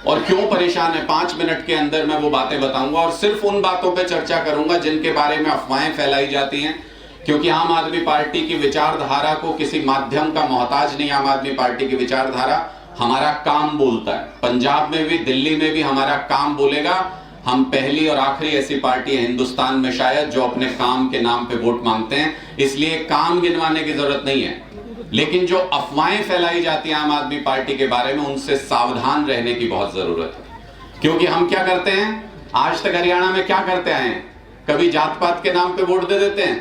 और क्यों परेशान है 5 मिनट के अंदर मैं वो बातें बताऊंगा और सिर्फ उन बातों पे चर्चा करूंगा जिनके बारे में अफवाहें फैलाई जाती हैं, क्योंकि आम आदमी पार्टी की विचारधारा को किसी माध्यम का मोहताज नहीं। आम आदमी पार्टी की विचारधारा हमारा काम बोलता है। पंजाब में भी, दिल्ली में भी हमारा काम बोलेगा। हम पहली और आखिरी ऐसी पार्टी है हिंदुस्तान में शायद जो अपने काम के नाम पे वोट मांगते हैं, इसलिए काम गिनवाने की जरूरत नहीं है। लेकिन जो अफवाहें फैलाई जाती हैं आम आदमी पार्टी के बारे में, उनसे सावधान रहने की बहुत जरूरत है। क्योंकि हम क्या करते हैं, आज तक हरियाणा में क्या करते आए हैं, कभी जात पात के नाम पे वोट दे देते हैं,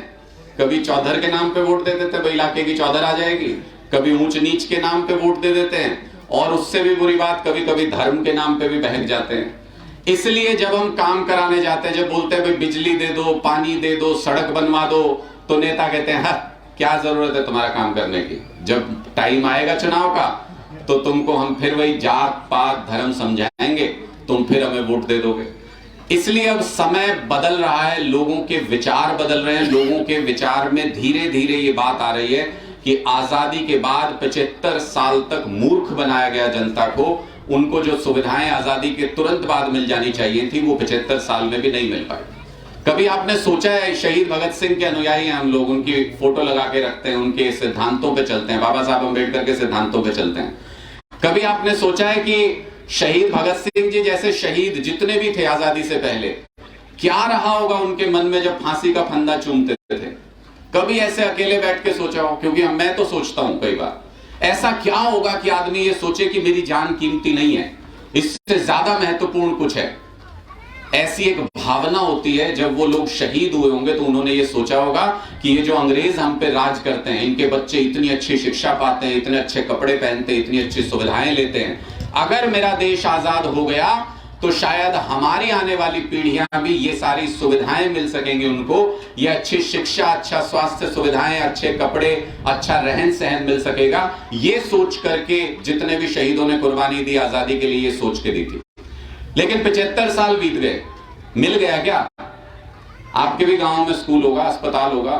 कभी चौधर के नाम पे वोट दे देते हैं, भाई इलाके की चौधर आ जाएगी, कभी ऊंच नीच के नाम पे वोट दे देते हैं, और उससे भी बुरी बात कभी कभी धर्म के नाम पे भी बहक जाते हैं। इसलिए जब हम काम कराने जाते हैं, जब बोलते हैं भाई बिजली दे दो, पानी दे दो, सड़क बनवा दो, तो नेता कहते हैं हाँ क्या जरूरत है तुम्हारा काम करने की, जब टाइम आएगा चुनाव का तो तुमको हम फिर वही जात पात धर्म समझाएंगे, तुम फिर हमें वोट दे दोगे। इसलिए अब समय बदल रहा है, लोगों के विचार बदल रहे हैं। लोगों के विचार में धीरे धीरे ये बात आ रही है कि आजादी के बाद 75 साल तक मूर्ख बनाया गया जनता को। उनको जो सुविधाएं आजादी के तुरंत बाद मिल जानी चाहिए थी, वो 75 साल में भी नहीं मिल पाई। कभी आपने सोचा है, शहीद भगत सिंह के अनुयायी हैं हम लोग, उनकी फोटो लगा के रखते हैं, उनके सिद्धांतों पे चलते हैं, बाबा साहब अम्बेडकर के सिद्धांतों पे चलते हैं। कभी आपने सोचा है कि शहीद भगत सिंह जी जैसे शहीद जितने भी थे आजादी से पहले, क्या रहा होगा उनके मन में जब फांसी का फंदा चूमते थे? कभी ऐसे अकेले बैठ के सोचा हो? क्योंकि मैं तो सोचता हूं कई बार, ऐसा क्या होगा कि आदमी ये सोचे कि मेरी जान कीमती नहीं है, इससे ज्यादा महत्वपूर्ण कुछ है। ऐसी एक भावना होती है। जब वो लोग शहीद हुए होंगे तो उन्होंने ये सोचा होगा कि ये जो अंग्रेज हम पे राज करते हैं, इनके बच्चे इतनी अच्छी शिक्षा पाते हैं, इतने अच्छे कपड़े पहनते हैं, इतनी अच्छी सुविधाएं लेते हैं, अगर मेरा देश आजाद हो गया तो शायद हमारी आने वाली पीढ़ियां भी ये सारी सुविधाएं मिल सकेंगी उनको, ये अच्छी शिक्षा, अच्छा स्वास्थ्य सुविधाएं, अच्छे कपड़े, अच्छा रहन सहन मिल सकेगा। ये सोच करके जितने भी शहीदों ने कुर्बानी दी आजादी के लिए, ये सोच के दी थी। लेकिन 75 साल बीत गए, मिल गया क्या? आपके भी गांव में स्कूल होगा, अस्पताल होगा,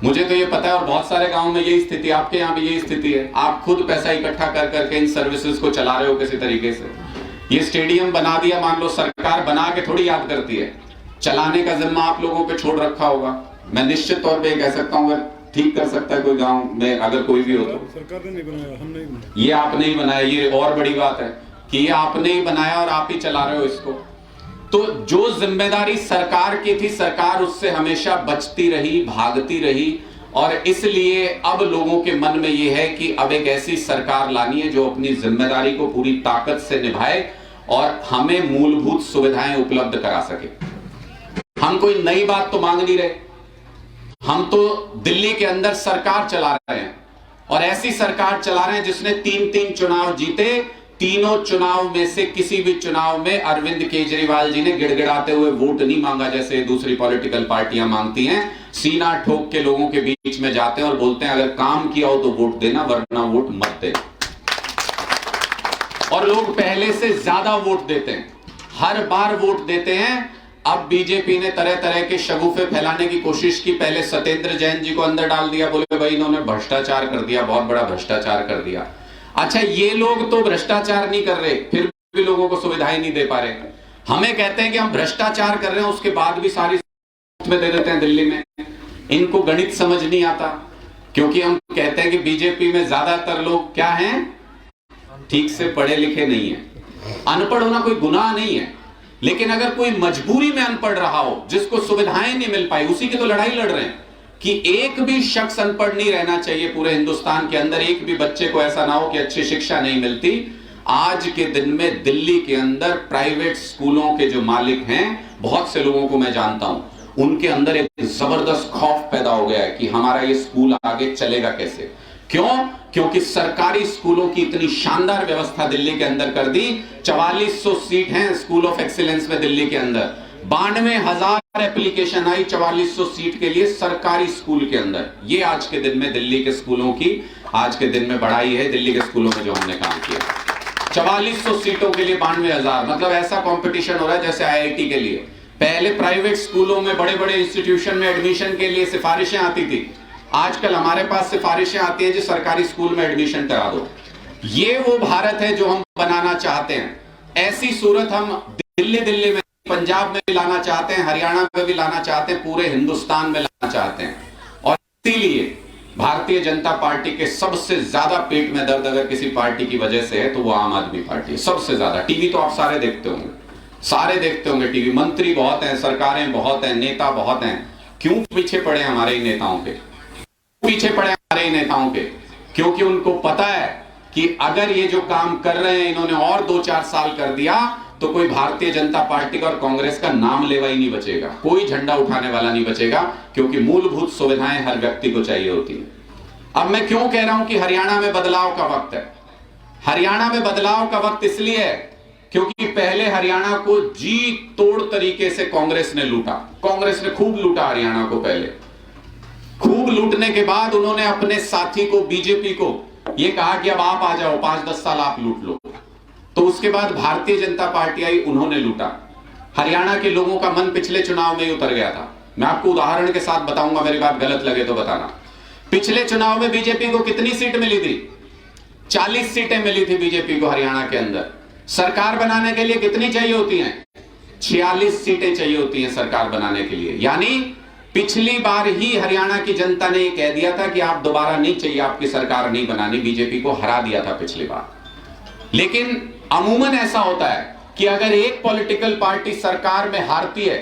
मुझे तो ये पता है, और बहुत सारे गांव में यही स्थिति, आपके यहां भी यही स्थिति है। आप खुद पैसा इकट्ठा कर करके इन सर्विसेज को चला रहे हो किसी तरीके से। ये स्टेडियम बना दिया, मान लो सरकार बना के थोड़ी याद करती है, चलाने का जिम्मा आप लोगों पे छोड़ रखा होगा। मैं निश्चित तौर पे कह सकता हूं, अगर ठीक कर सकता है कोई गांव में, अगर कोई भी हो तो सरकार ने नहीं बनाया, हमने ही बनाया। ये आपने ही बनाया, ये और बड़ी बात है कि ये आपने ही बनाया और आप ही चला रहे हो इसको। तो जो जिम्मेदारी सरकार की थी, सरकार उससे हमेशा बचती रही, भागती रही, और इसलिए अब लोगों के मन में यह है कि अब एक ऐसी सरकार लानी है जो अपनी जिम्मेदारी को पूरी ताकत से निभाए और हमें मूलभूत सुविधाएं उपलब्ध करा सके। हम कोई नई बात तो मांग नहीं रहे, हम तो दिल्ली के अंदर सरकार चला रहे हैं, और ऐसी सरकार चला रहे हैं जिसने 3 चुनाव जीते। तीनों चुनाव में से किसी भी चुनाव में अरविंद केजरीवाल जी ने गिड़गिड़ाते हुए वोट नहीं मांगा जैसे दूसरी पॉलिटिकल पार्टियां मांगती हैं। सीना ठोक के लोगों के बीच में जाते हैं और बोलते हैं अगर काम किया हो तो वोट देना, वरना वोट मत देना। और लोग पहले से ज्यादा वोट देते हैं, हर बार वोट देते हैं। अब बीजेपी ने तरह तरह के शगुफे फैलाने की कोशिश की। पहले सत्येंद्र जैन जी को अंदर डाल दिया, बोले भाई इन्होंने भ्रष्टाचार कर दिया, बहुत बड़ा भ्रष्टाचार कर दिया। अच्छा, ये लोग तो भ्रष्टाचार नहीं कर रहे, फिर भी लोगों को सुविधाएं नहीं दे पा रहे। हमें कहते हैं कि हम भ्रष्टाचार कर रहे हैं, उसके बाद भी सारी में दे देते हैं दिल्ली में। इनको गणित समझ नहीं आता, क्योंकि हम कहते हैं कि बीजेपी में ज्यादातर लोग क्या हैं, ठीक से पढ़े लिखे नहीं है। अनपढ़ होना कोई गुनाह नहीं है, लेकिन अगर कोई मजबूरी में अनपढ़ रहा हो, जिसको सुविधाएं नहीं मिल पाई, उसी की तो लड़ाई लड़ रहे हैं कि एक भी शख्स अनपढ़ नहीं रहना चाहिए पूरे हिंदुस्तान के अंदर। एक भी बच्चे को ऐसा ना हो कि अच्छी शिक्षा नहीं मिलती। आज के दिन में दिल्ली के अंदर प्राइवेट स्कूलों के जो मालिक हैं, बहुत से लोगों को मैं जानता हूं, उनके अंदर एक जबरदस्त खौफ पैदा हो गया है कि हमारा ये स्कूल आगे चलेगा कैसे। क्यों? क्योंकि सरकारी स्कूलों की इतनी शानदार व्यवस्था दिल्ली के अंदर कर दी। 4400 सीट हैं स्कूल ऑफ एक्सीलेंस में दिल्ली के अंदर। 92,000 एप्लीकेशन आई 4400 सीट के लिए सरकारी स्कूल के अंदर। ये आज के दिन में दिल्ली के स्कूलों की आज के दिन में बढ़ाई है, दिल्ली के स्कूलों में जो हमने काम किया। 4400 सीटों के लिए 92,000, मतलब ऐसा कंपटीशन हो रहा है जैसे आईआईटी के लिए। पहले प्राइवेट स्कूलों में, बड़े बड़े इंस्टीट्यूशन में एडमिशन के लिए सिफारिशें आती थी, आजकल हमारे पास सिफारिशें आती हैं जी सरकारी स्कूल में एडमिशन करा दो। ये वो भारत है जो हम बनाना चाहते हैं। ऐसी सूरत हम दिल्ली में, पंजाब में भी लाना चाहते हैं, हरियाणा में भी लाना चाहते हैं, पूरे हिंदुस्तान में लाना चाहते हैं। और इसीलिए भारतीय जनता पार्टी के सबसे ज्यादा पेट में दर्द अगर किसी पार्टी की वजह से है तो वो आम आदमी पार्टी है। सबसे ज्यादा। टीवी तो आप सारे देखते होंगे, टीवी। मंत्री बहुत हैं, सरकारें बहुत हैं, नेता बहुत हैं। क्यों पीछे पड़े हमारे ही नेताओं के? क्योंकि उनको पता है कि अगर ये जो काम कर रहे हैं इन्होंने और 2-4 साल कर दिया तो कोई भारतीय जनता पार्टी का और कांग्रेस का नाम लेवा ही नहीं बचेगा, कोई झंडा उठाने वाला नहीं बचेगा, क्योंकि मूलभूत सुविधाएं हर व्यक्ति को चाहिए होती है। अब मैं क्यों कह रहा हूं कि हरियाणा में बदलाव का वक्त है? हरियाणा में बदलाव का वक्त इसलिए है क्योंकि पहले हरियाणा को जी तोड़ तरीके से कांग्रेस ने लूटा। कांग्रेस ने खूब लूटा हरियाणा को। पहले खूब लूटने के बाद उन्होंने अपने साथी को, बीजेपी को, यह कहा कि अब आप आ जाओ, 5-10 साल आप लूट लो। तो उसके बाद भारतीय जनता पार्टी आई, उन्होंने लूटा। हरियाणा के लोगों का मन पिछले चुनाव में ही उतर गया था। मैं आपको उदाहरण के साथ बताऊंगा, मेरी बात गलत लगे तो बताना। पिछले चुनाव में बीजेपी को कितनी सीट मिली थी? 40 सीटें मिली थी बीजेपी को हरियाणा के अंदर। सरकार बनाने के लिए कितनी चाहिए होती हैं? 46 सीटें चाहिए होती हैं सरकार बनाने के लिए। यानी पिछली बार ही हरियाणा की जनता ने यह कह दिया था कि आप दोबारा नहीं चाहिए, आपकी सरकार नहीं बनानी। बीजेपी को हरा दिया था पिछली बार। लेकिन अमूमन ऐसा होता है कि अगर एक पॉलिटिकल पार्टी सरकार में हारती है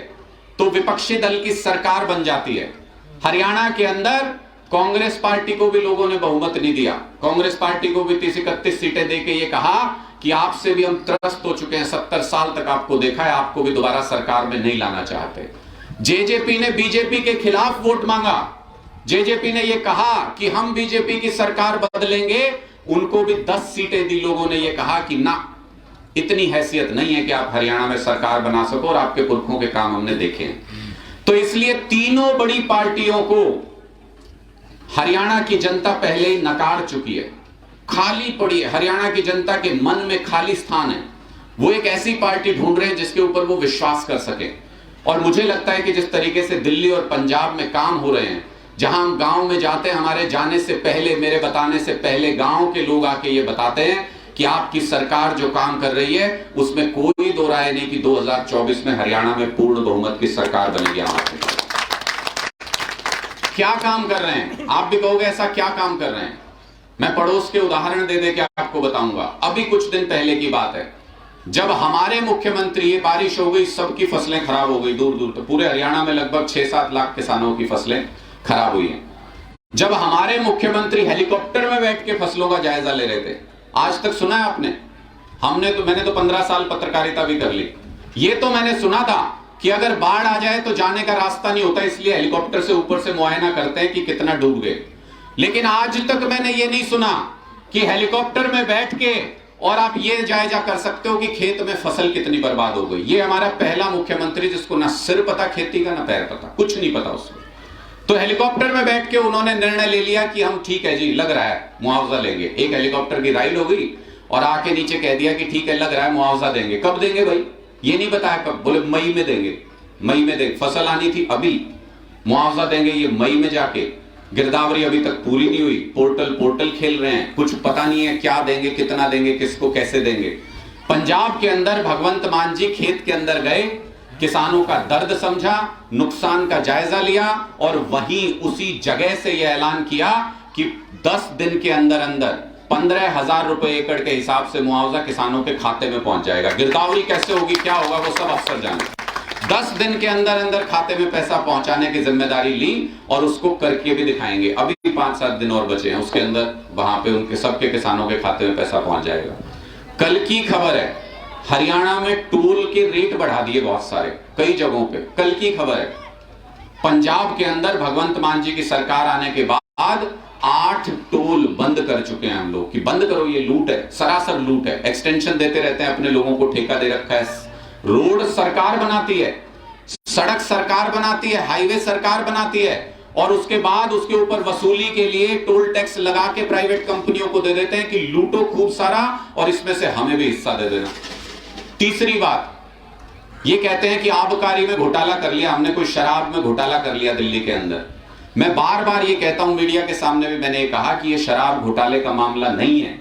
तो विपक्षी दल की सरकार बन जाती है। हरियाणा के अंदर कांग्रेस पार्टी को भी लोगों ने बहुमत नहीं दिया। कांग्रेस पार्टी को भी 30-31 सीटें देके ये कहा कि आपसे भी हम त्रस्त हो चुके हैं, 70 साल तक आपको देखा है, आपको भी दोबारा सरकार में नहीं लाना चाहते। जेजेपी ने बीजेपी के खिलाफ वोट मांगा। जेजेपी ने यह कहा कि हम बीजेपी की सरकार बदलेंगे। उनको भी 10 सीटें दी। लोगों ने यह कहा कि ना, इतनी हैसियत नहीं है कि आप हरियाणा में सरकार बना सको, और आपके पुरखों के काम हमने देखे हैं। तो इसलिए तीनों बड़ी पार्टियों को हरियाणा की जनता पहले ही नकार चुकी है, खाली पड़ी है। हरियाणा की जनता के मन में खाली स्थान है। वो एक ऐसी पार्टी ढूंढ रहे हैं जिसके ऊपर वो विश्वास कर सके। और मुझे लगता है कि जिस तरीके से दिल्ली और पंजाब में काम हो रहे हैं, जहां हम गांव में जाते हैं, हमारे जाने से पहले, मेरे बताने से पहले गांव के लोग आके ये बताते हैं कि आपकी सरकार जो काम कर रही है उसमें कोई दो राय नहीं कि 2024 में हरियाणा में पूर्ण बहुमत की सरकार बनेगी हमारे। क्या काम कर रहे हैं? आप भी कहोगे ऐसा क्या काम कर रहे हैं? मैं पड़ोस के उदाहरण दे दे के आपको बताऊंगा। अभी कुछ दिन पहले की बात है, जब हमारे मुख्यमंत्री, बारिश हो गई, सबकी फसलें खराब हो गई, दूर दूर तक पूरे हरियाणा में लगभग 6-7 लाख किसानों की फसलें खराब हुई हैं। जब हमारे मुख्यमंत्री हेलीकॉप्टर में बैठ के फसलों का जायजा ले रहे थे, आज तक सुना है आपने? मैंने तो 15 साल पत्रकारिता भी कर ली। ये तो मैंने सुना था कि अगर बाढ़ आ जाए तो जाने का रास्ता नहीं होता, इसलिए हेलीकॉप्टर से ऊपर से मुआयना करते हैं कि कितना डूब गए। लेकिन आज तक मैंने ये नहीं सुना कि हेलीकॉप्टर में बैठ के और आप ये जायजा कर सकते हो कि खेत में फसल कितनी बर्बाद हो गई। ये हमारा पहला मुख्यमंत्री जिसको ना सिर पता खेती का, ना पैर पता, कुछ नहीं पता उसको। तो हेलीकॉप्टर में बैठ के उन्होंने निर्णय ले लिया कि हम ठीक है जी, लग रहा है मुआवजा लेंगे। एक हेलीकॉप्टर की राइड हो गई और आके नीचे कह दिया कि ठीक है, लग रहा है मुआवजा देंगे। कब देंगे भाई? ये नहीं बताया कब। बोले मई में देंगे। मई में देंगे? फसल आनी थी अभी, मुआवजा देंगे ये मई में जाके। गिरदावरी अभी तक पूरी नहीं हुई, पोर्टल खेल रहे हैं, कुछ पता नहीं है क्या देंगे, कितना देंगे, किसको कैसे देंगे। पंजाब के अंदर भगवंत मान जी खेत के अंदर गए, किसानों का दर्द समझा, नुकसान का जायजा लिया और वहीं उसी जगह से यह ऐलान किया कि 10 दिन के अंदर अंदर 15,000 रुपए एकड़ के हिसाब से मुआवजा किसानों के खाते में पहुंच जाएगा। गिरदावरी कैसे होगी, क्या होगा, वो सब अफसर जाने। 10 दिन के अंदर अंदर खाते में पैसा पहुंचाने की जिम्मेदारी ली और उसको करके भी दिखाएंगे। अभी 5-7 दिन और बचे हैं, उसके अंदर वहां पे उनके सबके किसानों के खाते में पैसा पहुंच जाएगा। कल की खबर है, हरियाणा में टोल के रेट बढ़ा दिए बहुत सारे, कई जगहों पे। कल की खबर है, पंजाब के अंदर भगवंत मान जी की सरकार आने के बाद 8 टोल बंद कर चुके हैं हम लोग कि बंद करो, ये लूट है, सरासर लूट है। एक्सटेंशन देते रहते हैं, अपने लोगों को ठेका दे रखा है। रोड सरकार बनाती है, सड़क सरकार बनाती है, हाईवे सरकार बनाती है और उसके बाद उसके ऊपर वसूली के लिए टोल टैक्स लगा के प्राइवेट कंपनियों को दे देते हैं कि लूटो खूब सारा और इसमें से हमें भी हिस्सा दे देना। तीसरी बात, ये कहते हैं कि आबकारी में घोटाला कर लिया हमने, कोई शराब में घोटाला कर लिया दिल्ली के अंदर। मैं बार बार ये कहता हूं, मीडिया के सामने भी मैंने ये कहा कि ये शराब घोटाले का मामला नहीं है।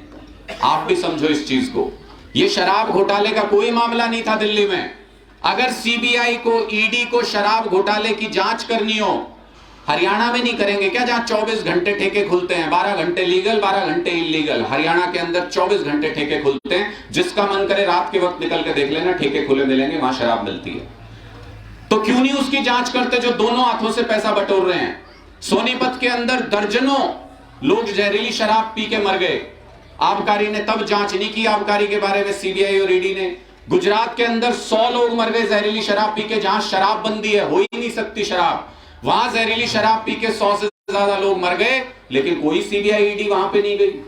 आप भी समझो इस चीज को। ये शराब घोटाले का कोई मामला नहीं था दिल्ली में। अगर सीबीआई को, ईडी को शराब घोटाले की जांच करनी हो, हरियाणा में नहीं करेंगे क्या, जहां 24 घंटे ठेके खुलते हैं, 12 घंटे लीगल 12 घंटे इलीगल। हरियाणा के अंदर 24 घंटे ठेके खुलते हैं, जिसका मन करे रात के वक्त निकल के देख लेना, ठेके खुले मिलेंगे, वहां शराब मिलती है। तो क्यों नहीं उसकी जांच करते जो दोनों हाथों से पैसा बटोर रहे हैं। सोनीपत के अंदर दर्जनों लोग जहरीली शराब पी के मर गए, आबकारी ने तब जांच नहीं की आबकारी के बारे में, सीबीआई और ईडी ने। गुजरात के अंदर 100 लोग मर गए जहरीली शराब पी के, जहां शराब बंदी है, हो ही नहीं सकती शराब, वहां जहरीली शराब पी के 100 से ज्यादा लोग मर गए, लेकिन कोई सीबीआई ईडी वहां पे नहीं गई।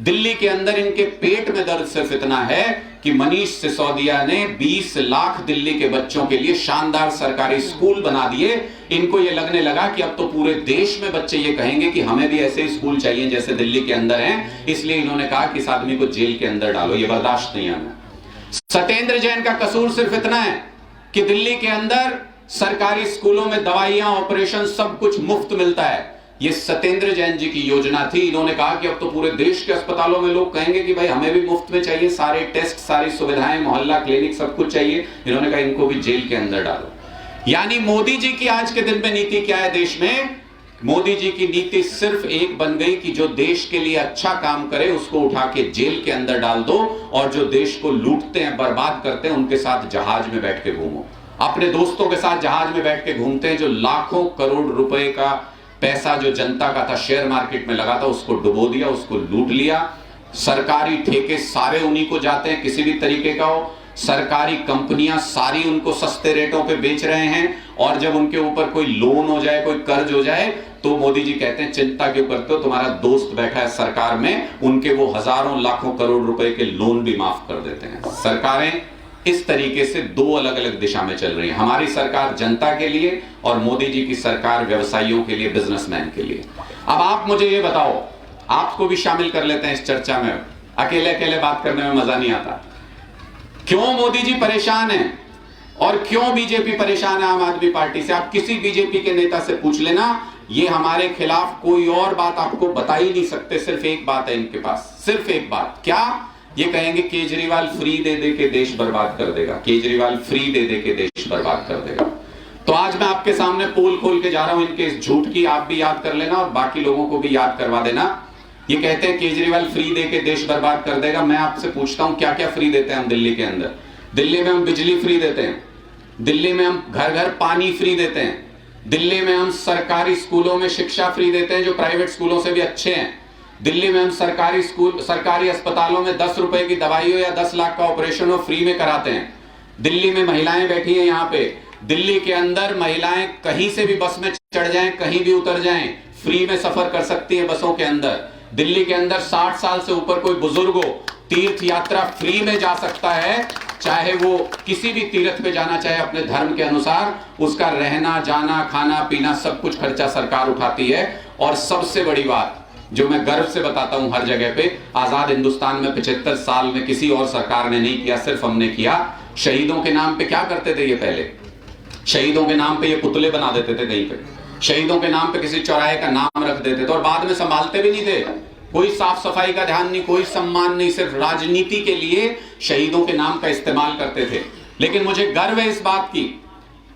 दिल्ली के अंदर इनके पेट में दर्द सिर्फ इतना है कि मनीष सिसोदिया ने 20 लाख दिल्ली के बच्चों के लिए शानदार सरकारी स्कूल बना दिए। इनको यह लगने लगा कि अब तो पूरे देश में बच्चे ये कहेंगे कि हमें भी ऐसे स्कूल चाहिए जैसे दिल्ली के अंदर हैं, इसलिए इन्होंने कहा कि इस आदमी को जेल के अंदर डालो, ये बर्दाश्त नहीं है हमें। सत्येंद्र जैन का कसूर सिर्फ इतना है कि दिल्ली के अंदर सरकारी स्कूलों में दवाइयां, ऑपरेशन, सब कुछ मुफ्त मिलता है। ये सत्येंद्र जैन जी की योजना थी। इन्होंने कहा कि अब तो पूरे देश के अस्पतालों में लोग कहेंगे कि भाई हमें भी मुफ्त में चाहिए, सारे टेस्ट, सारी सुविधाएं, मोहल्ला क्लिनिक, सब कुछ चाहिए। इन्होंने कहा इनको भी जेल के अंदर डालो। यानी मोदी जी की आज के दिन में नीति क्या है देश में? मोदी जी की नीति सिर्फ एक बन गई कि जो देश के लिए अच्छा काम करे उसको उठा के जेल के अंदर डाल दो, और जो देश को लूटते हैं, बर्बाद करते हैं, उनके साथ जहाज में बैठ के घूमो। अपने दोस्तों के साथ जहाज में बैठ के घूमते हैं, जो लाखों करोड़ रुपए का पैसा जो जनता का था शेयर मार्केट में लगा था, उसको डुबो दिया, उसको लूट लिया। सरकारी ठेके सारे उन्हीं को जाते हैं, किसी भी तरीके का हो। सरकारी कंपनियां सारी उनको सस्ते रेटों पे बेच रहे हैं, और जब उनके ऊपर कोई लोन हो जाए, कोई कर्ज हो जाए, तो मोदी जी कहते हैं चिंता क्यों करते हो, तुम्हारा दोस्त बैठा है सरकार में, उनके वो हजारों लाखों करोड़ रुपए के लोन भी माफ कर देते हैं। सरकारें इस तरीके से दो अलग अलग दिशा में चल रही है। हमारी सरकार जनता के लिए, और मोदी जी की सरकार व्यवसायियों के लिए, बिजनेसमैन के लिए। अब आप मुझे ये बताओ, आपको भी शामिल कर लेते हैं इस चर्चा में, अकेले अकेले बात करने में मजा नहीं आता। क्यों मोदी जी परेशान हैं और क्यों बीजेपी परेशान है आम आदमी पार्टी से? आप किसी बीजेपी के नेता से पूछ लेना, ये हमारे खिलाफ कोई और बात आपको बता ही नहीं सकते। सिर्फ एक बात है इनके पास, सिर्फ एक बात। क्या? ये कहेंगे केजरीवाल फ्री दे दे के देश बर्बाद कर देगा, केजरीवाल फ्री दे दे के देश बर्बाद कर देगा। तो आज मैं आपके सामने पोल खोल के जा रहा हूं इनके इस झूठ की, आप भी याद कर लेना और बाकी लोगों को भी याद करवा देना। ये कहते हैं केजरीवाल फ्री दे के देश बर्बाद कर देगा। मैं आपसे पूछता हूं क्या क्या फ्री देते हैं हम दिल्ली के अंदर? दिल्ली में हम बिजली फ्री देते हैं, दिल्ली में हम घर घर पानी फ्री देते हैं, दिल्ली में हम सरकारी स्कूलों में शिक्षा फ्री देते हैं जो प्राइवेट स्कूलों से भी अच्छे हैं, दिल्ली में हम सरकारी स्कूल, सरकारी अस्पतालों में 10 रुपए की दवाई हो या 10 लाख का ऑपरेशन हो, फ्री में कराते हैं। दिल्ली में महिलाएं बैठी हैं यहाँ पे, दिल्ली के अंदर महिलाएं कहीं से भी बस में चढ़ जाएं, कहीं भी उतर जाएं, फ्री में सफर कर सकती है बसों के अंदर। दिल्ली के अंदर 60 साल से ऊपर कोई बुजुर्ग हो, तीर्थ यात्रा फ्री में जा सकता है, चाहे वो किसी भी तीर्थ पे जाना चाहे अपने धर्म के अनुसार, उसका रहना, जाना, खाना पीना सब कुछ खर्चा सरकार उठाती है। और सबसे बड़ी बात जो मैं गर्व से बताता हूं हर जगह पे, आजाद हिंदुस्तान में 75 साल में किसी और सरकार ने नहीं किया, सिर्फ हमने किया। शहीदों के नाम पे क्या करते थे ये पहले? शहीदों के नाम पे ये पुतले बना देते थे कहीं पे, शहीदों के नाम पे किसी चौराहे का नाम रख देते थे और बाद में संभालते भी नहीं थे। कोई साफ सफाई का ध्यान नहीं, कोई सम्मान नहीं, सिर्फ राजनीति के लिए शहीदों के नाम का इस्तेमाल करते थे। लेकिन मुझे गर्व है इस बात की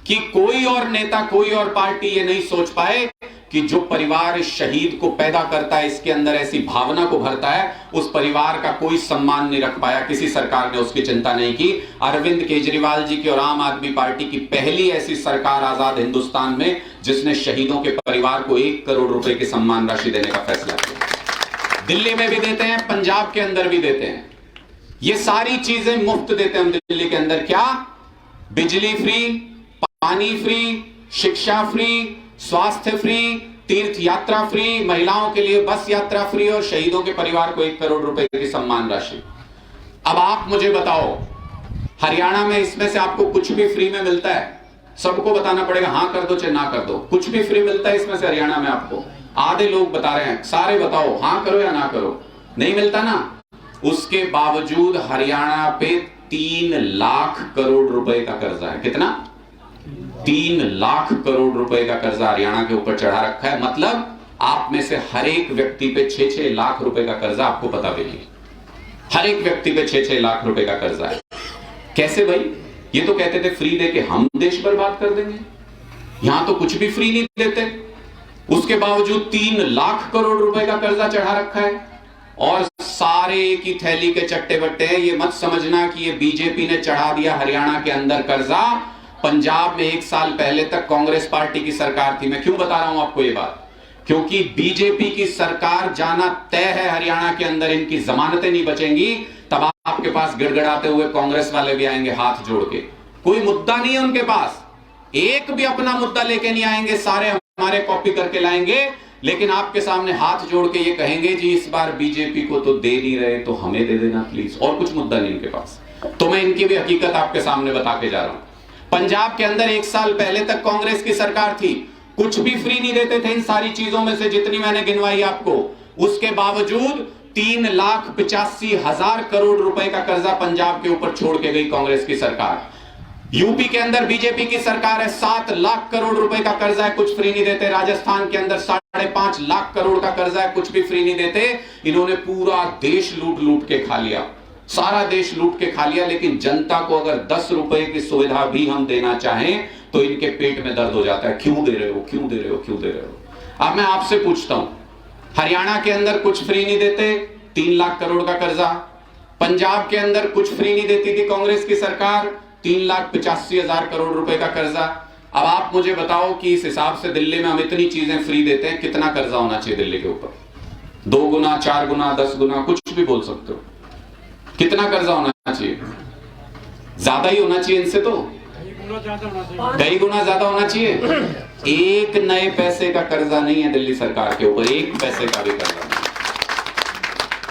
कि कोई और नेता, कोई और पार्टी ये नहीं सोच पाए कि जो परिवार इस शहीद को पैदा करता है, इसके अंदर ऐसी भावना को भरता है, उस परिवार का कोई सम्मान नहीं रख पाया, किसी सरकार ने उसकी चिंता नहीं की। अरविंद केजरीवाल जी की और आम आदमी पार्टी की पहली ऐसी सरकार आजाद हिंदुस्तान में जिसने शहीदों के परिवार को 1 करोड़ रुपए की सम्मान राशि देने का फैसला किया। दिल्ली में भी देते हैं, पंजाब के अंदर भी देते हैं, ये सारी चीजें मुफ्त देते हैं हम दिल्ली के अंदर। क्या? बिजली फ्री, पानी फ्री, शिक्षा फ्री, स्वास्थ्य फ्री, तीर्थ यात्रा फ्री, महिलाओं के लिए बस यात्रा फ्री, और शहीदों के परिवार को 1 करोड़ रुपए की सम्मान राशि। अब आप मुझे बताओ, हरियाणा में इसमें से आपको कुछ भी फ्री में मिलता है? सबको बताना पड़ेगा हां कर दो चाहे ना कर दो। कुछ भी फ्री मिलता है इसमें से हरियाणा में आपको? आधे लोग बता रहे हैं, सारे बताओ हां करो या ना करो। नहीं मिलता ना। उसके बावजूद हरियाणा पे 3 लाख करोड़ रुपए का कर्जा है। कितना? 3 लाख करोड़ रुपए का कर्जा हरियाणा के ऊपर चढ़ा रखा है। मतलब आप में से हर एक व्यक्ति पे 6-6 लाख रुपए का कर्जा आपको पता भी नहीं। हर एक व्यक्ति पे 6-6 लाख रुपए का कर्जा है। कैसे भाई? ये तो कहते थे फ्री दे के हम देश बर्बाद कर देंगे, यहां तो कुछ भी फ्री नहीं देते, उसके बावजूद 3 लाख करोड़ रुपए का कर्जा चढ़ा रखा है और सारे एक ही थैली के चट्टे बट्टे हैं। ये मत समझना कि ये बीजेपी ने चढ़ा दिया हरियाणा के अंदर कर्जा। पंजाब में 1 साल पहले तक कांग्रेस पार्टी की सरकार थी। मैं क्यों बता रहा हूं आपको ये बात? क्योंकि बीजेपी की सरकार जाना तय है हरियाणा के अंदर, इनकी जमानतें नहीं बचेंगी। तब आपके पास गिड़गिड़ाते हुए कांग्रेस वाले भी आएंगे हाथ जोड़ के। कोई मुद्दा नहीं है उनके पास, एक भी अपना मुद्दा लेके नहीं आएंगे, सारे हमारे कॉपी करके लाएंगे, लेकिन आपके सामने हाथ जोड़ के ये कहेंगे जी इस बार बीजेपी को तो दे नहीं रहे तो हमें दे देना प्लीज। और कुछ मुद्दा नहीं इनके पास। तो मैं इनकी भी हकीकत आपके सामने बता के जा रहा हूं। पंजाब के अंदर 1 साल पहले तक कांग्रेस की सरकार थी, कुछ भी फ्री नहीं देते थे इन सारी चीजों में से जितनी मैंने गिनवाई आपको। उसके बावजूद 3,85,000 करोड़ रुपए का कर्जा पंजाब के ऊपर छोड़ के गई कांग्रेस की सरकार। यूपी के अंदर बीजेपी की सरकार है, 7 लाख करोड़ रुपए का कर्जा है, कुछ फ्री नहीं देते। राजस्थान के अंदर 5.5 लाख करोड़ का कर्जा है, कुछ भी फ्री नहीं देते। इन्होंने पूरा देश लूट लूट के खा लिया, सारा देश लूट के खा लिया। लेकिन जनता को अगर 10 रुपए की सुविधा भी हम देना चाहें तो इनके पेट में दर्द हो जाता है। क्यों दे रहे हो, क्यों दे रहे हो, क्यों दे रहे हो? अब मैं आपसे पूछता हूं, हरियाणा के अंदर कुछ फ्री नहीं देते, 3 लाख करोड़ का कर्जा। पंजाब के अंदर कुछ फ्री नहीं देती थी कांग्रेस की सरकार, 3,85,000 करोड़ रुपए का कर्जा। अब आप मुझे बताओ कि इस हिसाब से दिल्ली में हम इतनी चीजें फ्री देते हैं, कितना कर्जा होना चाहिए दिल्ली के ऊपर? 2 गुना, 4 गुना, 10 गुना, कुछ भी बोल सकते हो। कितना कर्जा होना चाहिए? ज्यादा ही होना चाहिए इनसे, तो कई गुना ज्यादा होना चाहिए। एक नए पैसे का कर्जा नहीं है दिल्ली सरकार के ऊपर, एक पैसे का भी कर्जा नहीं।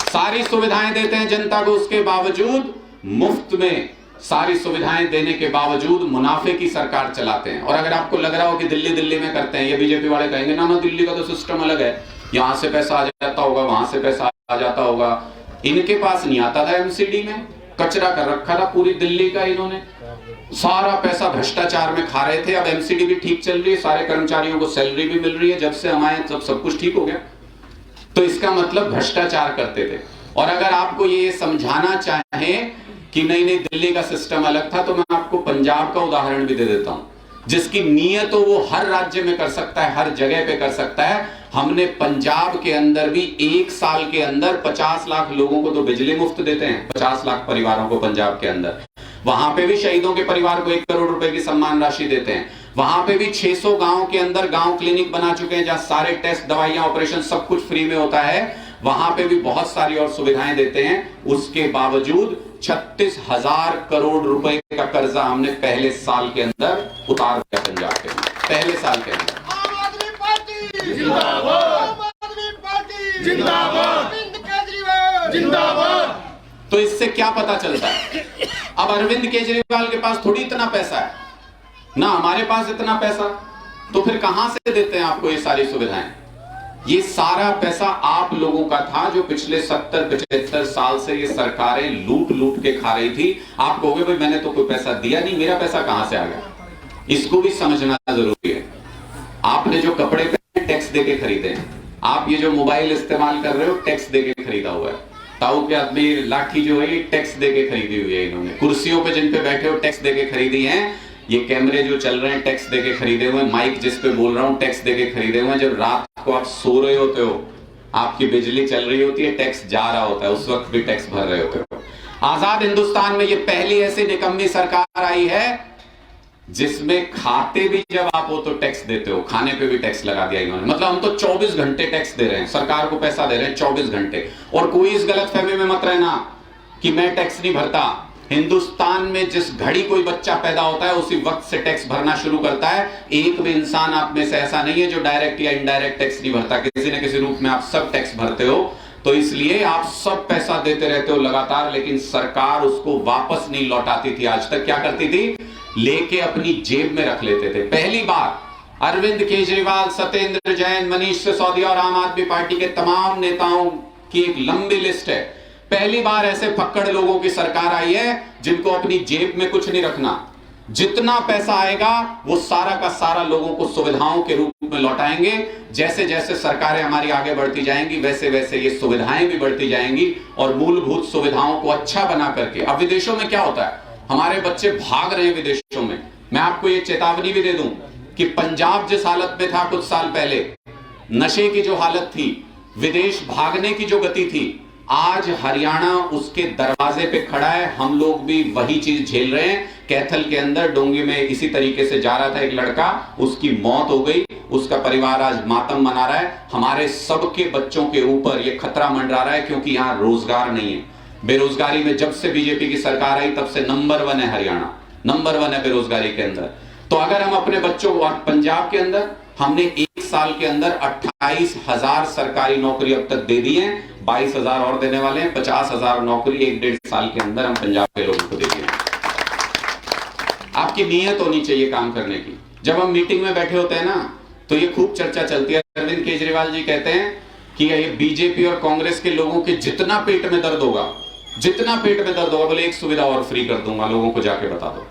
सारी सुविधाएं देते हैं जनता को, उसके बावजूद मुफ्त में सारी सुविधाएं देने के बावजूद मुनाफे की सरकार चलाते हैं। और अगर आपको लग रहा हो कि दिल्ली में करते हैं, ये बीजेपी वाले कहेंगे ना ना दिल्ली का तो सिस्टम अलग है, यहां से पैसा आ जाता होगा, वहां से पैसा आ जाता होगा। इनके पास नहीं आता था, एमसीडी में कचरा कर रखा था पूरी दिल्ली का। इन्होंने सारा पैसा भ्रष्टाचार में खा रहे थे। अब एमसीडी भी ठीक चल रही है, सारे कर्मचारियों को सैलरी भी मिल रही है, जब से हम आए तब सब कुछ ठीक हो गया। तो इसका मतलब भ्रष्टाचार करते थे। और अगर आपको ये समझाना चाहे कि नहीं नहीं दिल्ली का सिस्टम अलग था, तो मैं आपको पंजाब का उदाहरण भी दे देता हूं, जिसकी नीयत तो वो हर राज्य में कर सकता है, हर जगह पे कर सकता है। हमने पंजाब के अंदर भी 1 साल के अंदर 50 लाख लोगों को तो बिजली मुफ्त देते हैं, 50 लाख परिवारों को पंजाब के अंदर। वहां पे भी शहीदों के परिवार को 1 करोड़ रुपए की सम्मान राशि देते हैं। वहां पे भी 600 गांव के अंदर गांव क्लिनिक बना चुके हैं, जहां सारे टेस्ट, दवाइयां, ऑपरेशन सब कुछ फ्री में होता है। वहां पे भी बहुत सारी और सुविधाएं देते हैं। उसके बावजूद 36,000 करोड़ रुपए का कर्जा हमने पहले साल के अंदर उतार दिया पंजाब के अंदर, पहले साल के अंदर। आम आदमी पार्टी जिंदाबाद, आम आदमी पार्टी जिंदाबाद, अरविंद केजरीवाल जिंदाबाद। तो इससे क्या पता चलता है? अब अरविंद केजरीवाल के पास थोड़ी इतना पैसा है ना, हमारे पास इतना पैसा, तो फिर कहां से देते हैं आपको ये सारी सुविधाएं? ये सारा पैसा आप लोगों का था, जो पिछले 70-75 साल से ये सरकारें लूट लूट के खा रही थी। आप कहोगे भाई मैंने तो कोई पैसा दिया नहीं, मेरा पैसा कहां से आ गया? इसको भी समझना जरूरी है। आपने जो कपड़े पहने टैक्स देके खरीदे हैं, आप ये जो मोबाइल इस्तेमाल कर रहे हो टैक्स देके खरीदा हुआ है। ताऊ के आदमी लाठी जो है ये टैक्स देके खरीदी हुई है इन्होंने। कुर्सियों पे जिन पे बैठे हो टैक्स देके खरीदी है। ये कैमरे जो चल रहे हैं टैक्स देके खरीदे हुए, माइक जिस पे बोल रहा हूं टैक्स देके खरीदे हुए। जब रात को आप सो रहे होते हो, आपकी बिजली चल रही होती है, टैक्स जा रहा होता है, उस वक्त भी टैक्स भर रहे होते हो। आजाद हिंदुस्तान में ये पहली ऐसी निकम्मी सरकार आई है जिसमें खाते भी जब आप हो तो टैक्स देते हो, खाने पे भी टैक्स लगा दिया इन्होंने। मतलब हम तो 24 घंटे टैक्स दे रहे हैं, सरकार को पैसा दे रहे हैं 24 घंटे। और कोई इस गलतफहमी में मत रहना कि मैं टैक्स नहीं भरता। हिंदुस्तान में जिस घड़ी कोई बच्चा पैदा होता है उसी वक्त से टैक्स भरना शुरू करता है। एक भी इंसान आप में से ऐसा नहीं है जो डायरेक्ट या इनडायरेक्ट टैक्स नहीं भरता, किसी न किसी रूप में आप सब टैक्स भरते हो। तो इसलिए आप सब पैसा देते रहते हो लगातार, लेकिन सरकार उसको वापस नहीं लौटाती थी। आज तक क्या करती थी? लेके अपनी जेब में रख लेते थे। पहली बार अरविंद केजरीवाल, सत्येंद्र जैन, मनीष सिसोदिया और आम आदमी पार्टी के तमाम नेताओं की एक लंबी लिस्ट है। पहली बार ऐसे फक्कड़ लोगों की सरकार आई है जिनको अपनी जेब में कुछ नहीं रखना। जितना पैसा आएगा वो सारा का सारा लोगों को सुविधाओं के रूप में लौटाएंगे। जैसे जैसे सरकारें हमारी आगे बढ़ती जाएंगी वैसे वैसे ये सुविधाएं भी बढ़ती जाएंगी और मूलभूत सुविधाओं को अच्छा बना करके। अब विदेशों में क्या होता है, हमारे बच्चे भाग रहे हैं विदेशों में। मैं आपको ये चेतावनी भी दे दूं कि पंजाब जिस हालत में था कुछ साल पहले, नशे की जो हालत थी, विदेश भागने की जो गति थी, आज हरियाणा उसके दरवाजे पे खड़ा है। हम लोग भी वही चीज झेल रहे हैं। कैथल के अंदर डोंगी में इसी तरीके से जा रहा था एक लड़का, उसकी मौत हो गई, उसका परिवार आज मातम मना रहा है। हमारे सबके बच्चों के ऊपर यह खतरा मंडरा रहा है क्योंकि यहां रोजगार नहीं है। बेरोजगारी में जब से बीजेपी की सरकार आई तब से नंबर 1 है हरियाणा, नंबर 1 है बेरोजगारी के अंदर। तो अगर हम अपने बच्चों को, पंजाब के अंदर हमने एक साल के अंदर 28,000 सरकारी नौकरी अब तक दे दी है, 22,000 और देने वाले हैं, 50,000 नौकरी 1-1.5 साल के अंदर हम पंजाब के लोगों को दे दिए। आपकी नीयत होनी चाहिए काम करने की। जब हम मीटिंग में बैठे होते हैं ना तो ये खूब चर्चा चलती है। अरविंद केजरीवाल जी कहते हैं कि ये बीजेपी और कांग्रेस के लोगों के जितना पेट में दर्द होगा, जितना पेट में दर्द होगा, बोले एक सुविधा और फ्री कर दूंगा, लोगों को जाके बता दो।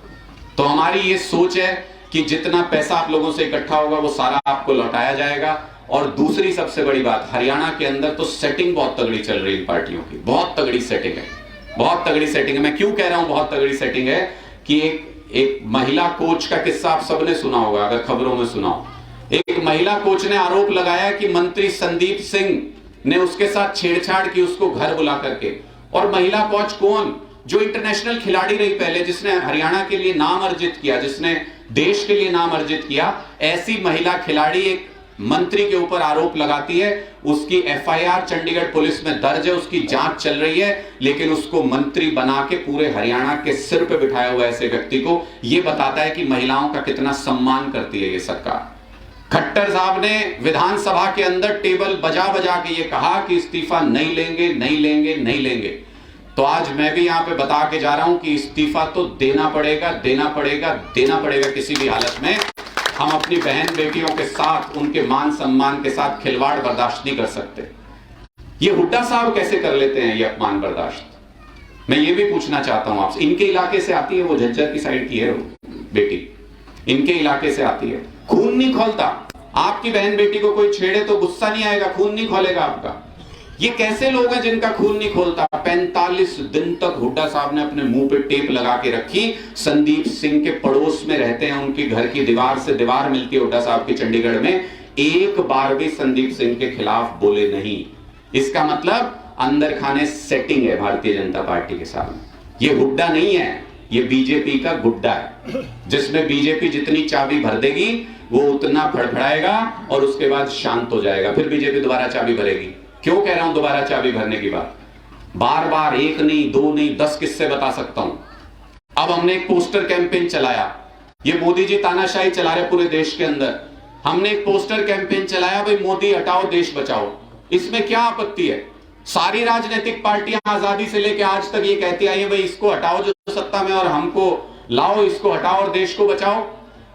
तो हमारी ये सोच है कि जितना पैसा आप लोगों से इकट्ठा होगा वो सारा आपको लौटाया जाएगा। और दूसरी सबसे बड़ी बात, हरियाणा के अंदर तो सेटिंग बहुत तगड़ी चल रही है पार्टियों की, बहुत तगड़ी सेटिंग है, बहुत तगड़ी सेटिंग है। मैं क्यों कह रहा हूं बहुत तगड़ी सेटिंग है कि एक महिला कोच का किस्सा आप सबने सुना होगा, अगर खबरों में सुना हो। एक महिला कोच ने आरोप लगाया कि मंत्री संदीप सिंह ने उसके साथ छेड़छाड़ की, उसको घर बुला करके। और महिला कोच कौन? जो इंटरनेशनल खिलाड़ी रही पहले, जिसने हरियाणा के लिए नाम अर्जित किया, जिसने देश के लिए नाम अर्जित किया, ऐसी महिला खिलाड़ी एक मंत्री के ऊपर आरोप लगाती है। उसकी एफआईआर चंडीगढ़ पुलिस में दर्ज है, उसकी जांच चल रही है, लेकिन उसको मंत्री बना के पूरे हरियाणा के सिर पे बिठाया हुआ ऐसे व्यक्ति को, यह बताता है कि महिलाओं का कितना सम्मान करती है ये सरकार। खट्टर साहब ने विधानसभा के अंदर टेबल बजा बजा के ये कहा कि इस्तीफा नहीं लेंगे, नहीं लेंगे, नहीं लेंगे। तो आज मैं भी यहां पे बता के जा रहा हूं कि इस्तीफा तो देना पड़ेगा, देना पड़ेगा, देना पड़ेगा। किसी भी हालत में हम अपनी बहन बेटियों के साथ, उनके मान सम्मान के साथ खिलवाड़ बर्दाश्त नहीं कर सकते। ये हुड्डा साहब कैसे कर लेते हैं ये अपमान बर्दाश्त? मैं ये भी पूछना चाहता हूं आपसे। इनके इलाके से आती है, वो झज्जर की साइड की है वो बेटी, इनके इलाके से आती है। खून नहीं खोलता। आपकी बहन बेटी को कोई छेड़े तो गुस्सा नहीं आएगा, खून नहीं खोलेगा आपका। ये कैसे लोग हैं जिनका खून नहीं खोलता? 45 दिन तक हुड्डा साहब ने अपने मुंह पे टेप लगा के रखी। संदीप सिंह के पड़ोस में रहते हैं, उनके घर की दीवार से दीवार मिलती है हुड्डा साहब की चंडीगढ़ में। एक बार भी संदीप सिंह के खिलाफ बोले नहीं। इसका मतलब अंदर खाने सेटिंग है भारतीय जनता पार्टी के साथ। ये हुड्डा नहीं है, ये बीजेपी का गुड्डा है, जिसमें बीजेपी जितनी चाबी भर देगी वो उतना फड़फड़ाएगा और उसके बाद शांत हो जाएगा। फिर बीजेपी दोबारा चाबी भरेगी। क्यों कह रहा हूं दोबारा चाबी भरने की बात? बार बार एक नहीं, दो नहीं, 10 किस्से बता सकता हूं। अब हमने एक पोस्टर कैंपेन चलाया। ये मोदी जी तानाशाही चला रहे पूरे देश के अंदर। हमने एक पोस्टर कैंपेन चलाया, भाई मोदी हटाओ देश बचाओ। इसमें क्या आपत्ति है? सारी राजनीतिक पार्टियां आजादी से लेकर आज तक ये कहती आई है, भाई इसको हटाओ जो सत्ता में, और हमको लाओ, इसको हटाओ और देश को बचाओ।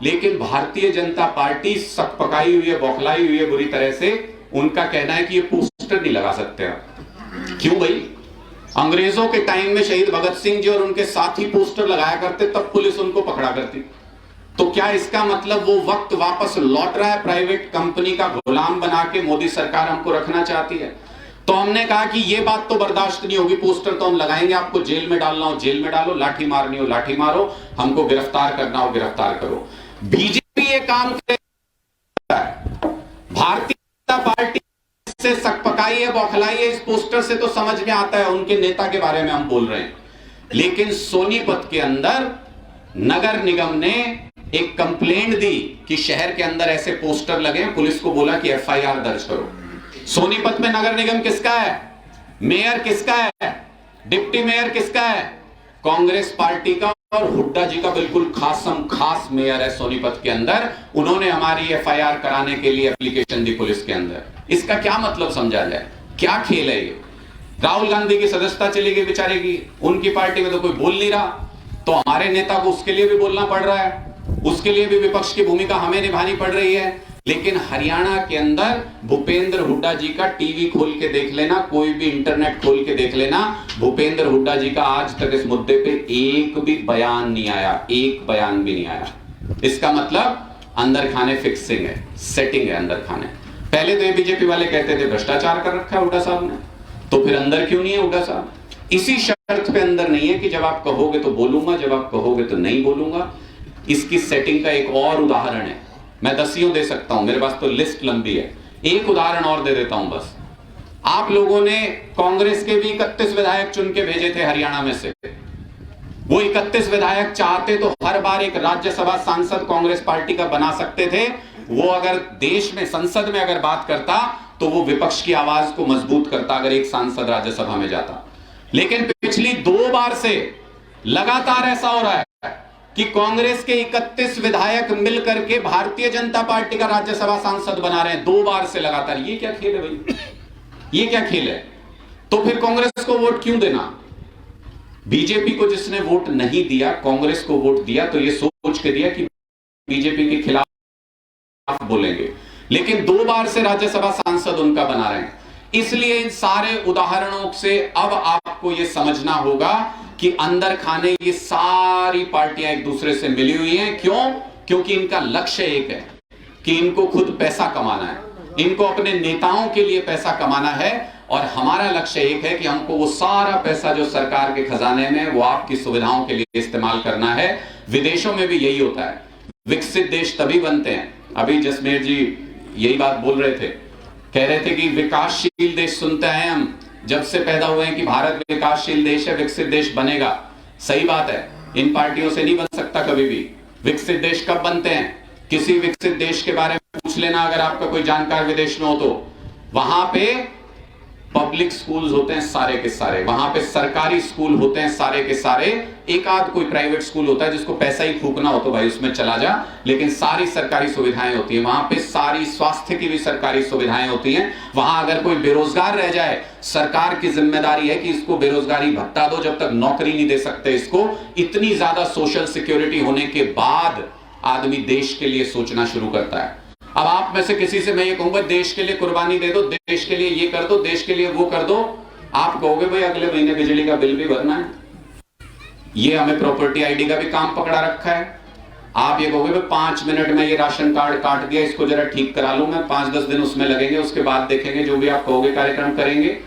लेकिन भारतीय जनता पार्टी सक पकाई हुई है, बौखलाई हुई है बुरी तरह से। उनका कहना है कि ये पोस्टर नहीं लगा सकते आप। क्यों भाई? अंग्रेजों के टाइम में शहीद भगत सिंह जी और उनके साथी पोस्टर लगाया करते, तब पुलिस उनको पकड़ा करती। तो क्या इसका मतलब वो वक्त वापस लौट रहा है? प्राइवेट कंपनी का गुलाम बना के मोदी सरकार हमको रखना चाहती है। तो हमने कहा कि ये बात तो बर्दाश्त नहीं होगी, पोस्टर तो हम लगाएंगे। आपको जेल में डालना हो जेल में डालो, लाठी मारनी हो लाठी मारो, हमको गिरफ्तार करना हो गिरफ्तार करो। बीजेपी ये काम कर रहा है। भारतीय जनता पार्टी से सकपकाई है, बौखलाई है। इस पोस्टर से तो समझ में आता है उनके नेता के बारे में हम बोल रहे हैं। लेकिन सोनीपत के अंदर नगर निगम ने एक कंप्लेंट दी कि शहर के अंदर ऐसे पोस्टर लगे। पुलिस को बोला कि एफआईआर दर्ज करो। सोनीपत में नगर निगम किसका है? मेयर किसका है? डिप्टी मेयर किसका है? कांग्रेस पार्टी का, और हुड्डा जी का बिल्कुल खास मेयर है सोनीपत के अंदर। उन्होंने हमारी एफआईआर कराने के लिए एप्लीकेशन दी पुलिस के अंदर। इसका क्या मतलब समझा जाए? क्या खेल है ये? राहुल गांधी की सदस्यता चली गई बेचारे की, उनकी पार्टी में तो कोई बोल नहीं रहा, तो हमारे नेता को उसके लिए भी बोलना पड़ रहा है, उसके लिए भी विपक्ष की भूमिका हमें निभानी पड़ रही है। लेकिन हरियाणा के अंदर भूपेंद्र हुड्डा जी का टीवी खोल के देख लेना, कोई भी इंटरनेट खोल के देख लेना, भूपेंद्र हुड्डा जी का आज तक इस मुद्दे पे एक भी बयान नहीं आया, एक बयान भी नहीं आया। इसका मतलब अंदर खाने फिक्सिंग है, सेटिंग है अंदर खाने। पहले तो ये बीजेपी वाले कहते थे भ्रष्टाचार कर रखा है हुड्डा साहब ने, तो फिर अंदर क्यों नहीं है हुड्डा साहब? इसी शर्त पे अंदर नहीं है कि जब आप कहोगे तो बोलूंगा, जब आप कहोगे तो नहीं बोलूंगा। इसकी सेटिंग का एक और उदाहरण है, मैं दसियों दे सकता हूं, मेरे पास तो लिस्ट लंबी है। एक उदाहरण और दे देता हूं बस। आप लोगों ने कांग्रेस के भी 31 विधायक चुन के भेजे थे हरियाणा में से। वो 31 विधायक चाहते तो हर बार एक राज्यसभा सांसद कांग्रेस पार्टी का बना सकते थे। वो अगर देश में संसद में अगर बात करता तो वो विपक्ष की आवाज को मजबूत करता, अगर एक सांसद राज्यसभा में जाता। लेकिन पिछली 2 बार से लगातार ऐसा हो रहा है कि कांग्रेस के 31 विधायक मिलकर के भारतीय जनता पार्टी का राज्यसभा सांसद बना रहे हैं 2 बार से लगातार। ये क्या खेल है भाई? ये क्या खेल है? तो फिर कांग्रेस को वोट क्यों देना? बीजेपी को जिसने वोट नहीं दिया, कांग्रेस को वोट दिया, तो ये सोच के दिया कि बीजेपी के खिलाफ बोलेंगे, लेकिन 2 बार से राज्यसभा सांसद उनका बना रहे हैं। इसलिए इन सारे उदाहरणों से अब आपको यह समझना होगा कि अंदर खाने ये सारी पार्टियां एक दूसरे से मिली हुई हैं। क्यों? क्योंकि इनका लक्ष्य एक है कि इनको खुद पैसा कमाना है, इनको अपने नेताओं के लिए पैसा कमाना है, और हमारा लक्ष्य एक है कि हमको वो सारा पैसा जो सरकार के खजाने में वो आपकी सुविधाओं के लिए इस्तेमाल करना है। विदेशों में भी यही होता है, विकसित देश तभी बनते हैं। अभी जसमेर जी यही बात बोल रहे थे, कह रहे थे कि विकासशील देश सुनते हैं हम जब से पैदा हुए हैं कि भारत विकासशील देश है, विकसित देश बनेगा। सही बात है, इन पार्टियों से नहीं बन सकता कभी भी। विकसित देश कब बनते हैं? किसी विकसित देश के बारे में पूछ लेना अगर आपका कोई जानकार विदेश में हो तो। वहां पे पब्लिक स्कूल्स होते हैं सारे के सारे, वहां पे सरकारी स्कूल होते हैं सारे के सारे। एक आध कोई प्राइवेट स्कूल होता है जिसको पैसा ही फूकना हो तो भाई उसमें चला जा, लेकिन सारी सरकारी सुविधाएं होती हैं। वहां पे सारी स्वास्थ्य की भी सरकारी सुविधाएं होती हैं। वहां अगर कोई बेरोजगार रह जाए, सरकार की जिम्मेदारी है कि इसको बेरोजगारी भत्ता दो, जब तक नौकरी नहीं दे सकते इसको। इतनी ज्यादा सोशल सिक्योरिटी होने के बाद आदमी देश के लिए सोचना शुरू करता है। अब आप में से किसी से मैं ये कहूंगा देश के लिए कुर्बानी दे दो, देश के लिए ये कर दो, देश के लिए वो कर दो, आप कहोगे भाई अगले महीने बिजली का बिल भी भरना है, ये हमें प्रॉपर्टी आईडी का भी काम पकड़ा रखा है। आप ये कहोगे भाई 5 मिनट में ये राशन कार्ड काट दिया, इसको जरा ठीक करा लूं मैं, 5-10 दिन उसमें लगेंगे, उसके बाद देखेंगे, जो भी आप कहोगे कार्यक्रम करेंगे।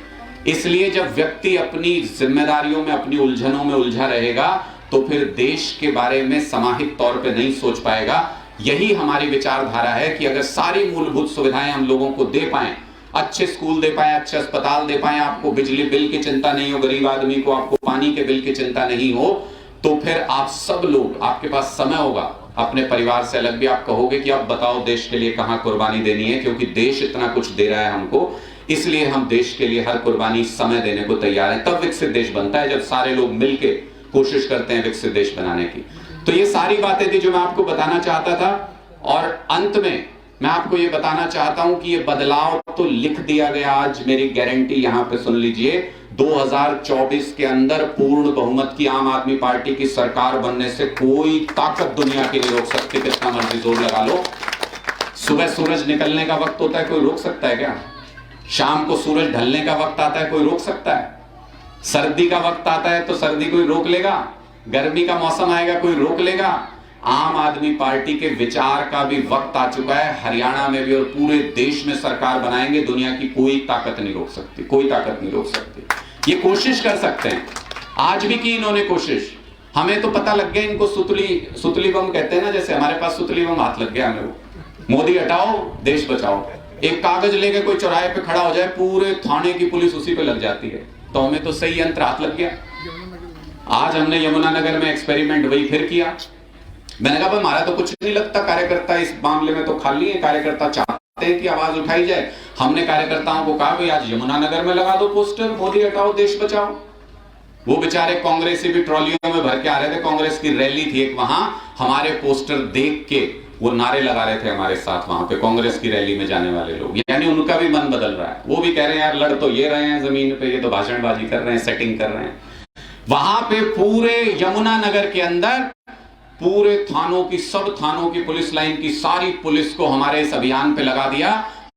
इसलिए जब व्यक्ति अपनी जिम्मेदारियों में, अपनी उलझनों में उलझा रहेगा तो फिर देश के बारे में समाहित तौर पर नहीं सोच पाएगा। यही हमारी विचारधारा है कि अगर सारी मूलभूत सुविधाएं हम लोगों को दे पाएं, अच्छे स्कूल दे पाएं, अच्छे अस्पताल दे पाएं, आपको बिजली बिल की चिंता नहीं हो, गरीब आदमी को आपको पानी के बिल की चिंता नहीं हो, तो फिर आप सब लोग, आपके पास समय होगा अपने परिवार से अलग भी, आप कहोगे कि अब बताओ देश के लिए कहां कुर्बानी देनी है, क्योंकि देश इतना कुछ दे रहा है हमको, इसलिए हम देश के लिए हर कुर्बानी समय देने को तैयार है। तब विकसित देश बनता है, जब सारे लोग मिलके कोशिश करते हैं विकसित देश बनाने की। तो ये सारी बातें थी जो मैं आपको बताना चाहता था, और अंत में मैं आपको ये बताना चाहता हूं कि ये बदलाव तो लिख दिया गया आज, मेरी गारंटी यहां पे सुन लीजिए, 2024 के अंदर पूर्ण बहुमत की आम आदमी पार्टी की सरकार बनने से कोई ताकत दुनिया की नहीं रोक सकती, कितना मर्जी जोर लगा लो। सुबह सूरज निकलने का वक्त होता है, कोई रोक सकता है क्या? शाम को सूरज ढलने का वक्त आता है, कोई रोक सकता है? सर्दी का वक्त आता है तो सर्दी कोई रोक लेगा? गर्मी का मौसम आएगा कोई रोक लेगा? आम आदमी पार्टी के विचार का भी वक्त आ चुका है, हरियाणा में भी और पूरे देश में सरकार बनाएंगे, दुनिया की कोई ताकत नहीं रोक सकती, कोई ताकत नहीं रोक सकती। ये कोशिश कर सकते हैं, आज भी की इन्होंने कोशिश, हमें तो पता लग गया इनको सुतली बम कहते हैं ना, जैसे हमारे पास सुतली बम हाथ लग गया हमें, वो मोदी हटाओ देश बचाओ, एक कागज लेके कोई चौराहे पे खड़ा हो जाए, पूरे थाने की पुलिस उसी पे लग जाती है, तो हमें तो सही यंत्र हाथ लग गया। आज हमने यमुनानगर में एक्सपेरिमेंट वही फिर किया। मैंने कहा भाई हमारा तो कुछ नहीं लगता, कार्यकर्ता इस मामले में तो खाली है, कार्यकर्ता चाहते हैं कि आवाज उठाई जाए। हमने कार्यकर्ताओं को कहा भाई आज यमुनानगर में लगा दो पोस्टर, मोदी हटाओ देश बचाओ। वो बेचारे कांग्रेसी भी ट्रॉलियों में भर के आ रहे थे, कांग्रेस की रैली थी एक, वहां हमारे पोस्टर देख के वो नारे लगा रहे थे हमारे साथ, वहां पे कांग्रेस की रैली में जाने वाले लोग, यानी उनका भी मन बदल रहा है। वो भी कह रहे हैं यार लड़ तो ये रहे हैं जमीन पे, ये तो भाषणबाजी कर रहे हैं, सेटिंग कर रहे हैं। वहां पे पूरे यमुनानगर के अंदर पूरे थानों की, सब थानों की, पुलिस लाइन की सारी पुलिस को हमारे इस अभियान पे लगा दिया।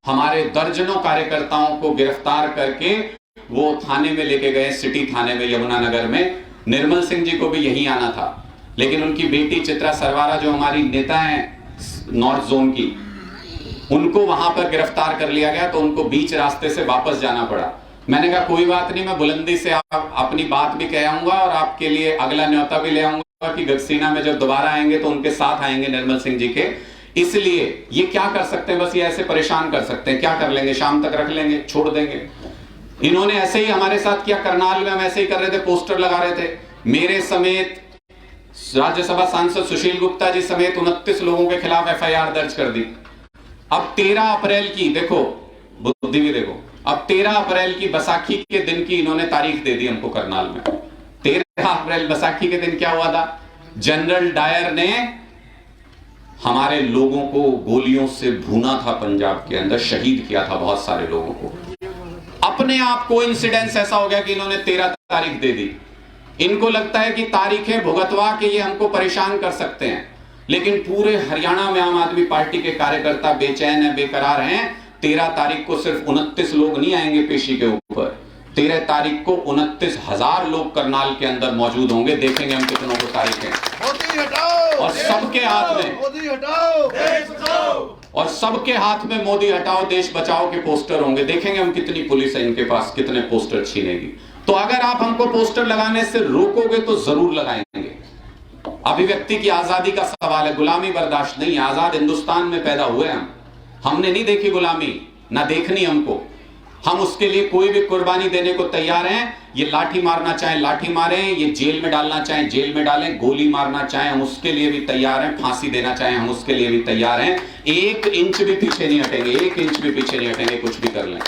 हमारे दर्जनों कार्यकर्ताओं को गिरफ्तार करके वो थाने में लेके गए, सिटी थाने में, यमुनानगर में। निर्मल सिंह जी को भी यहीं आना था, लेकिन उनकी बेटी चित्रा सरवारा, जो हमारी नेता हैं नॉर्थ जोन की, उनको वहां पर गिरफ्तार कर लिया गया, तो उनको बीच रास्ते से वापस जाना पड़ा। मैंने कहा कोई बात नहीं, मैं बुलंदी से अपनी बात भी कह आऊंगा और आपके लिए अगला न्योता भी ले आऊंगा कि गगसीना में जब दोबारा आएंगे तो उनके साथ आएंगे निर्मल सिंह जी के। इसलिए ये क्या कर सकते हैं, बस ये ऐसे परेशान कर सकते हैं। क्या कर लेंगे, शाम तक रख लेंगे, छोड़ देंगे। इन्होंने ऐसे ही हमारे साथ किया, करनाल में हम ऐसे ही कर रहे थे, पोस्टर लगा रहे थे। मेरे समेत राज्यसभा सांसद सुशील गुप्ता जी समेत 29 लोगों के खिलाफ एफआईआर दर्ज कर दी। अब 13 अप्रैल की, देखो बुद्धि भी देखो, अब 13 अप्रैल की बैसाखी के दिन की इन्होंने तारीख दे दी हमको करनाल में। 13 अप्रैल बैसाखी के दिन क्या हुआ था, जनरल डायर ने हमारे लोगों को गोलियों से भूना था, पंजाब के अंदर शहीद किया था बहुत सारे लोगों को। अपने आप को इंसिडेंस ऐसा हो गया कि इन्होंने 13 तारीख दे दी। इनको लगता है कि तारीखें भुगतवा के ये हमको परेशान कर सकते हैं, लेकिन पूरे हरियाणा में आम आदमी पार्टी के कार्यकर्ता बेचैन है, बेकरार हैं। 13 तारीख को सिर्फ 29 लोग नहीं आएंगे पेशी के ऊपर, 13 तारीख को 29,000 लोग करनाल के अंदर मौजूद होंगे। देखेंगे हम कितनों को तारीखें, और सबके हाथ में मोदी हटाओ, देश बचाओ, और सबके हाथ में मोदी हटाओ देश बचाओ के पोस्टर होंगे। देखेंगे हम कितनी पुलिस है इनके पास, कितने पोस्टर छीनेगी। तो अगर आप हमको पोस्टर लगाने से रोकोगे तो जरूर लगाएंगे। अभिव्यक्ति की आजादी का सवाल है, गुलामी बर्दाश्त नहीं। आजाद हिंदुस्तान में पैदा हुए हमने नहीं देखी गुलामी, ना देखनी हमको। हम उसके लिए कोई भी कुर्बानी देने को तैयार हैं। ये लाठी मारना चाहे लाठी मारें, ये जेल में डालना चाहे जेल में डालें, गोली मारना चाहे हम उसके लिए भी तैयार हैं, फांसी देना चाहे हम उसके लिए भी तैयार हैं। 1 इंच भी पीछे नहीं हटेंगे, 1 इंच भी पीछे नहीं हटेंगे, कुछ भी कर लें।